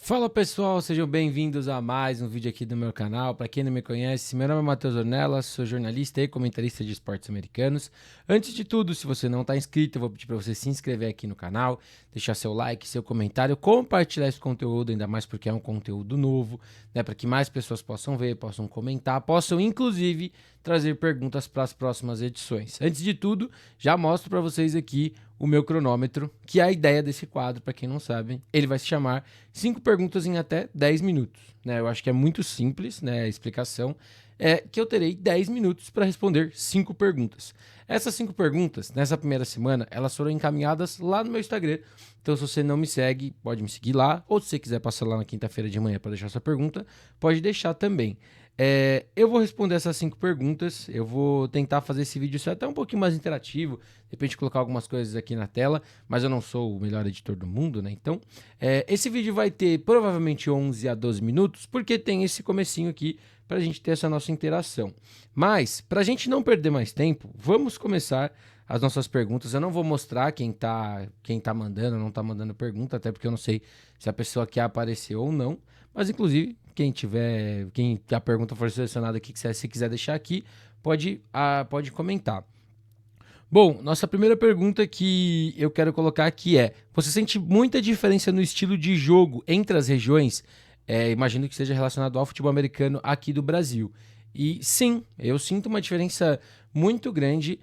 Fala pessoal, sejam bem-vindos a mais um vídeo aqui do meu canal. Para quem não me conhece, meu nome é Matheus Ornelas, sou jornalista e comentarista de esportes americanos. Antes de tudo, se você não está inscrito, eu vou pedir para você se inscrever aqui no canal, deixar seu like, seu comentário, compartilhar esse conteúdo, ainda mais porque é um conteúdo novo, né, para que mais pessoas possam ver, possam comentar, possam inclusive trazer perguntas para as próximas edições. Antes de tudo, já mostro para vocês aqui o meu cronômetro, que é a ideia desse quadro, para quem não sabe, ele vai se chamar 5 perguntas em até 10 minutos. Né? Eu acho que é muito simples, né? A explicação é que eu terei 10 minutos para responder 5 perguntas. Essas 5 perguntas, nessa primeira semana, elas foram encaminhadas lá no meu Instagram. Então, se você não me segue, pode me seguir lá. Ou se você quiser passar lá na quinta-feira de manhã para deixar sua pergunta, pode deixar também. Eu vou responder essas 5 perguntas, eu vou tentar fazer esse vídeo ser até um pouquinho mais interativo, de repente colocar algumas coisas aqui na tela, mas eu não sou o melhor editor do mundo, né? Então, esse vídeo vai ter provavelmente 11 a 12 minutos, porque tem esse comecinho aqui para a gente ter essa nossa interação. Mas, para a gente não perder mais tempo, vamos começar as nossas perguntas. Eu não vou mostrar quem tá mandando, não tá mandando pergunta, até porque eu não sei se a pessoa quer aparecer ou não, mas inclusive quem a pergunta for selecionada aqui, que se quiser deixar aqui, pode comentar. Bom, nossa primeira pergunta que eu quero colocar aqui é: você sente muita diferença no estilo de jogo entre as regiões? Imagino que seja relacionado ao futebol americano aqui do Brasil. E sim, eu sinto uma diferença muito grande.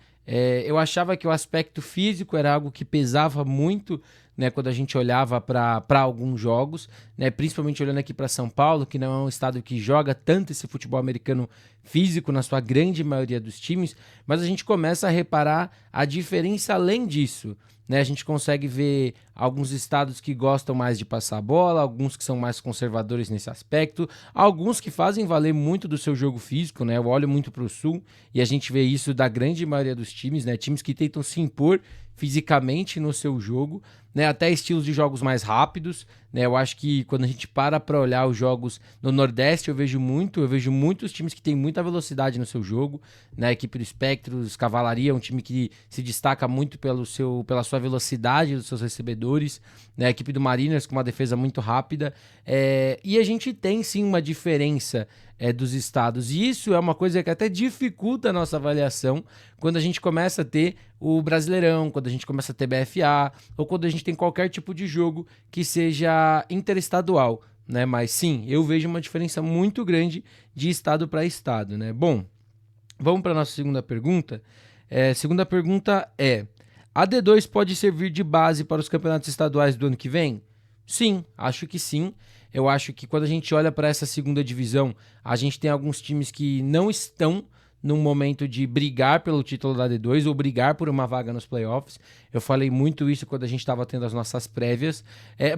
Eu achava que o aspecto físico era algo que pesava muito, né, quando a gente olhava para alguns jogos, né, principalmente olhando aqui para São Paulo, que não é um estado que joga tanto esse futebol americano físico na sua grande maioria dos times, mas a gente começa a reparar a diferença além disso. Né, a gente consegue ver alguns estados que gostam mais de passar a bola, alguns que são mais conservadores nesse aspecto, alguns que fazem valer muito do seu jogo físico, né? Eu olho muito para o sul e a gente vê isso da grande maioria dos times, né? Times que tentam se impor fisicamente no seu jogo, né? Até estilos de jogos mais rápidos, né? Eu acho que quando a gente para olhar os jogos no Nordeste, eu vejo muitos times que têm muita velocidade no seu jogo, né? A equipe do Spectros, Cavalaria é um time que se destaca muito pela sua velocidade dos seus recebedores, né? A equipe do Mariners com uma defesa muito rápida, e a gente tem sim uma diferença dos estados, e isso é uma coisa que até dificulta a nossa avaliação quando a gente começa a ter o Brasileirão, quando a gente começa a ter BFA, ou quando a gente tem qualquer tipo de jogo que seja interestadual, né? Mas sim, eu vejo uma diferença muito grande de estado para estado, né? Bom, vamos para a nossa segunda pergunta. Segunda pergunta é: a D2 pode servir de base para os campeonatos estaduais do ano que vem? Sim, acho que sim. Eu acho que quando a gente olha para essa segunda divisão, a gente tem alguns times que não estão num momento de brigar pelo título da D2 ou brigar por uma vaga nos playoffs. Eu falei muito isso quando a gente estava tendo as nossas prévias,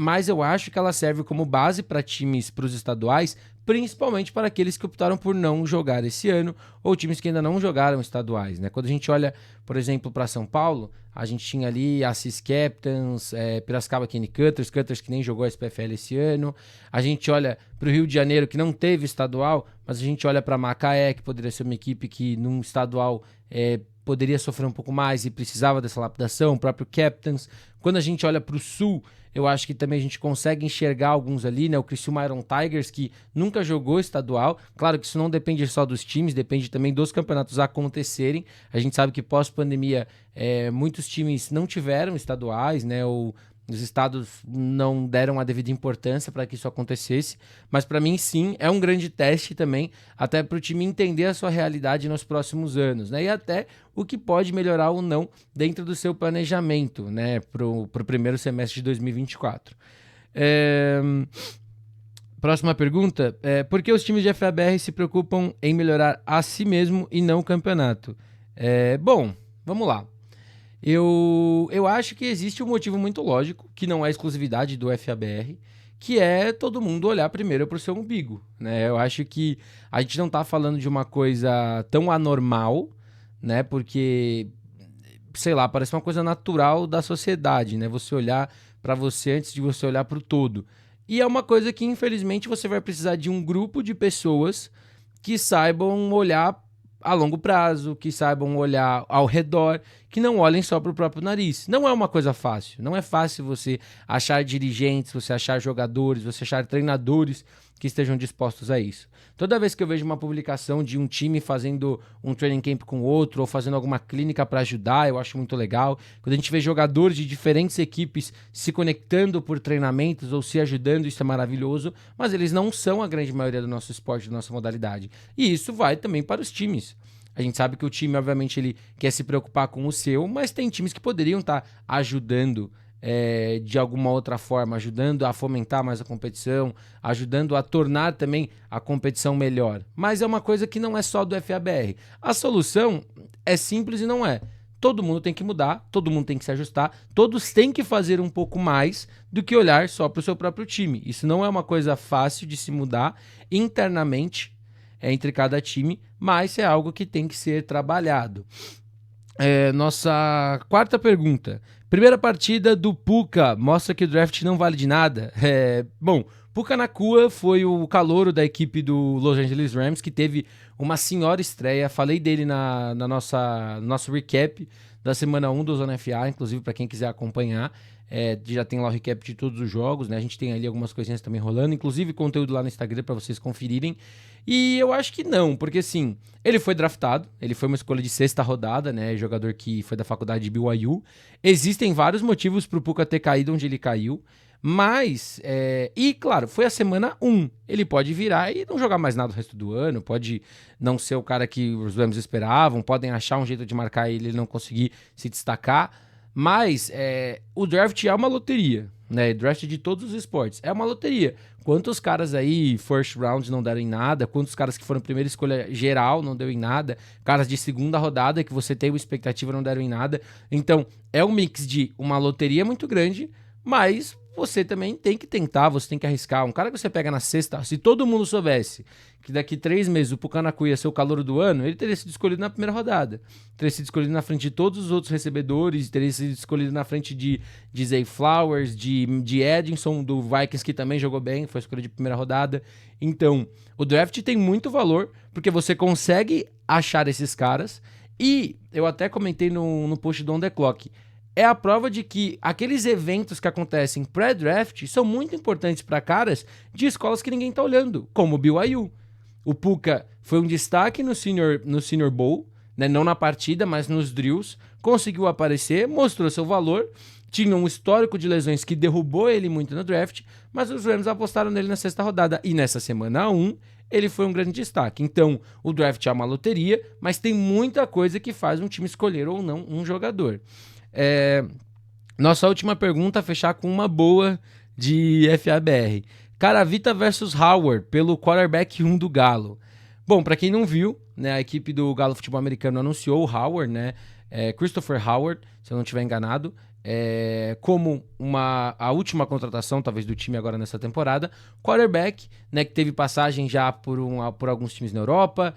mas eu acho que ela serve como base para times, para os estaduais, principalmente para aqueles que optaram por não jogar esse ano ou times que ainda não jogaram estaduais, né? Quando a gente olha, por exemplo, para São Paulo, a gente tinha ali Assis Captains, Piracicaba Kenny Cutters que nem jogou a SPFL esse ano. A gente olha para o Rio de Janeiro, que não teve estadual, mas a gente olha para Macaé, que poderia ser uma equipe que num estadual poderia sofrer um pouco mais e precisava dessa lapidação, o próprio Captains. Quando a gente olha para o Sul, eu acho que também a gente consegue enxergar alguns ali, né? O Criciúma Iron Tigers, que nunca jogou estadual. Claro que isso não depende só dos times, depende também dos campeonatos acontecerem. A gente sabe que pós-pandemia, muitos times não tiveram estaduais, né? Ou os estados não deram a devida importância para que isso acontecesse, mas para mim sim, é um grande teste também, até para o time entender a sua realidade nos próximos anos, né? E até o que pode melhorar ou não dentro do seu planejamento, né? Para o primeiro semestre de 2024. Próxima pergunta: por que os times de FABR se preocupam em melhorar a si mesmo e não o campeonato? Bom, vamos lá. Eu acho que existe um motivo muito lógico, que não é exclusividade do FABR, que é todo mundo olhar primeiro para o seu umbigo, né? Eu acho que a gente não está falando de uma coisa tão anormal, né? Porque, sei lá, parece uma coisa natural da sociedade, né? Você olhar para você antes de você olhar para o todo. E é uma coisa que, infelizmente, você vai precisar de um grupo de pessoas que saibam olhar a longo prazo, que saibam olhar ao redor, que não olhem só para o próprio nariz. Não é uma coisa fácil. Não é fácil você achar dirigentes, você achar jogadores, você achar treinadores que estejam dispostos a isso. Toda vez que eu vejo uma publicação de um time fazendo um training camp com outro ou fazendo alguma clínica para ajudar, eu acho muito legal. Quando a gente vê jogadores de diferentes equipes se conectando por treinamentos ou se ajudando, isso é maravilhoso, mas eles não são a grande maioria do nosso esporte, da nossa modalidade. E isso vai também para os times. A gente sabe que o time, obviamente, ele quer se preocupar com o seu, mas tem times que poderiam estar ajudando de alguma outra forma, ajudando a fomentar mais a competição, ajudando a tornar também a competição melhor. Mas é uma coisa que não é só do FABR. A solução é simples e não é. Todo mundo tem que mudar, todo mundo tem que se ajustar, todos têm que fazer um pouco mais do que olhar só para o seu próprio time. Isso não é uma coisa fácil de se mudar internamente entre cada time, mas é algo que tem que ser trabalhado. Nossa quarta pergunta. Primeira partida do Puka mostra que o draft não vale de nada. Bom, Puka Nacua foi o calouro da equipe do Los Angeles Rams, que teve uma senhora estreia. Falei dele no nosso recap da semana 1 do Zona FA, inclusive para quem quiser acompanhar. Já tem lá o recap de todos os jogos, né? A gente tem ali algumas coisinhas também rolando, inclusive conteúdo lá no Instagram para vocês conferirem. E eu acho que não, porque assim, ele foi draftado, ele foi uma escolha de 6ª rodada, né? Jogador que foi da faculdade de BYU. Existem vários motivos pro Puka ter caído onde ele caiu, mas, e claro, foi a semana 1. Ele pode virar e não jogar mais nada o resto do ano, pode não ser o cara que os Rams esperavam, podem achar um jeito de marcar ele e não conseguir se destacar. Mas o draft é uma loteria, né? Draft de todos os esportes é uma loteria. Quantos caras aí, first round, não deram em nada? Quantos caras que foram primeira escolha geral não deu em nada? Caras de segunda rodada que você tem uma expectativa não deram em nada. Então, é um mix de uma loteria muito grande, mas você também tem que tentar, você tem que arriscar. Um cara que você pega na 6ª, se todo mundo soubesse que daqui 3 meses o Puka Nacua ia ser o calouro do ano, ele teria sido escolhido na primeira rodada. Teria sido escolhido na frente de todos os outros recebedores, teria sido escolhido na frente de Zay Flowers, de Edinson, do Vikings, que também jogou bem, foi escolhido de primeira rodada. Então, o draft tem muito valor, porque você consegue achar esses caras, e eu até comentei no post do On The Clock, é a prova de que aqueles eventos que acontecem pré-draft são muito importantes para caras de escolas que ninguém tá olhando, como o BYU. O Puka foi um destaque no Senior Bowl, né? Não na partida, mas nos drills, conseguiu aparecer, mostrou seu valor, tinha um histórico de lesões que derrubou ele muito no draft, mas os Rams apostaram nele na 6ª rodada, e nessa semana 1 ele foi um grande destaque. Então, o draft é uma loteria, mas tem muita coisa que faz um time escolher ou não um jogador. Nossa última pergunta, fechar com uma boa de FABR. Caravita versus Howard pelo quarterback 1 do Galo. Bom, para quem não viu, né, a equipe do Galo Futebol Americano anunciou o Howard, né, Christopher Howard, se eu não estiver enganado, como a última contratação, talvez, do time agora nessa temporada. Quarterback, né, que teve passagem já por alguns times na Europa,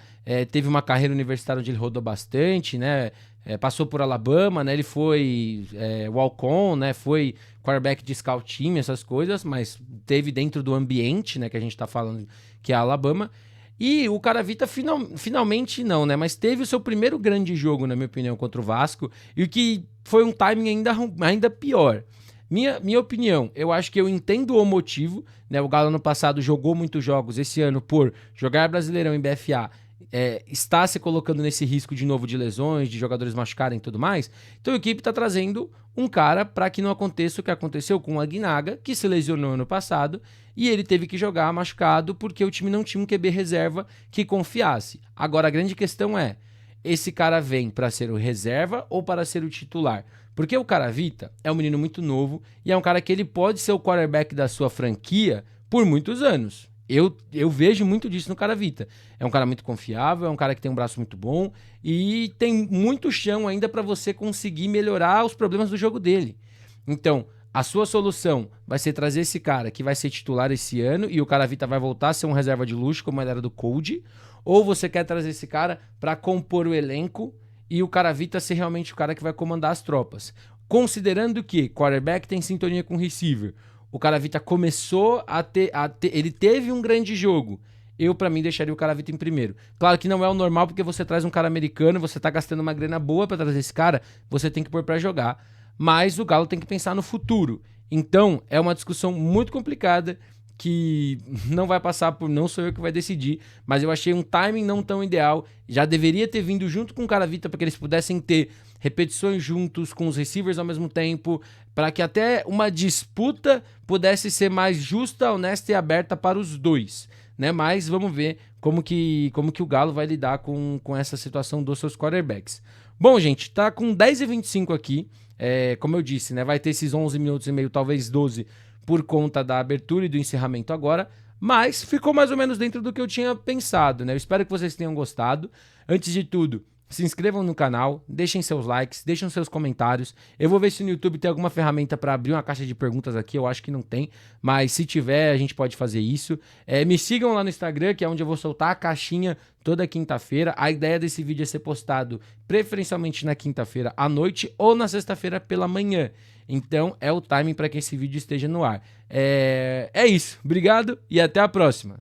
teve uma carreira universitária onde ele rodou bastante, né, passou por Alabama, né, ele foi walk-on, né, foi quarterback de scout team, essas coisas, mas teve dentro do ambiente, né, que a gente tá falando, que é a Alabama. E o Caravita finalmente não, né? Mas teve o seu primeiro grande jogo, na minha opinião, contra o Vasco, e o que foi um timing ainda pior. Minha opinião, eu acho que eu entendo o motivo, né? O Galo ano passado jogou muitos jogos, esse ano, por jogar Brasileirão em BFA, está se colocando nesse risco de novo de lesões, de jogadores machucarem e tudo mais. Então a equipe está trazendo um cara para que não aconteça o que aconteceu com o Aguinaga, que se lesionou ano passado, e ele teve que jogar machucado porque o time não tinha um QB reserva que confiasse. Agora a grande questão é, esse cara vem para ser o reserva ou para ser o titular? Porque o Caravita é um menino muito novo e é um cara que ele pode ser o quarterback da sua franquia por muitos anos. Eu vejo muito disso no Caravita. É um cara muito confiável, é um cara que tem um braço muito bom e tem muito chão ainda para você conseguir melhorar os problemas do jogo dele. Então, a sua solução vai ser trazer esse cara que vai ser titular esse ano e o Caravita vai voltar a ser um reserva de luxo, como ele era do Cold, ou você quer trazer esse cara para compor o elenco e o Caravita ser realmente o cara que vai comandar as tropas. Considerando que quarterback tem sintonia com receiver, o Caravita começou ele teve um grande jogo. eu, pra mim, deixaria o Caravita em primeiro. Claro que não é o normal, porque você traz um cara americano, você tá gastando uma grana boa pra trazer esse cara, você tem que pôr pra jogar. Mas o Galo tem que pensar no futuro. Então, é uma discussão muito complicada que não vai passar por, não sou eu que vai decidir, mas eu achei um timing não tão ideal. Já deveria ter vindo junto com o Caravita para que eles pudessem ter repetições juntos com os receivers ao mesmo tempo, para que até uma disputa pudesse ser mais justa, honesta e aberta para os dois, né? Mas vamos ver como que o Galo vai lidar com essa situação dos seus quarterbacks. Bom, gente, tá com 10h25 aqui. Como eu disse, né? Vai ter esses 11 minutos e meio, talvez 12, por conta da abertura e do encerramento agora, mas ficou mais ou menos dentro do que eu tinha pensado, né? Eu espero que vocês tenham gostado. Antes de tudo, se inscrevam no canal, deixem seus likes, deixem seus comentários. Eu vou ver se no YouTube tem alguma ferramenta para abrir uma caixa de perguntas aqui, eu acho que não tem, mas se tiver, a gente pode fazer isso. Me sigam lá no Instagram, que é onde eu vou soltar a caixinha toda quinta-feira. A ideia desse vídeo é ser postado preferencialmente na quinta-feira à noite ou na sexta-feira pela manhã. Então é o timing para que esse vídeo esteja no ar. É isso. Obrigado e até a próxima.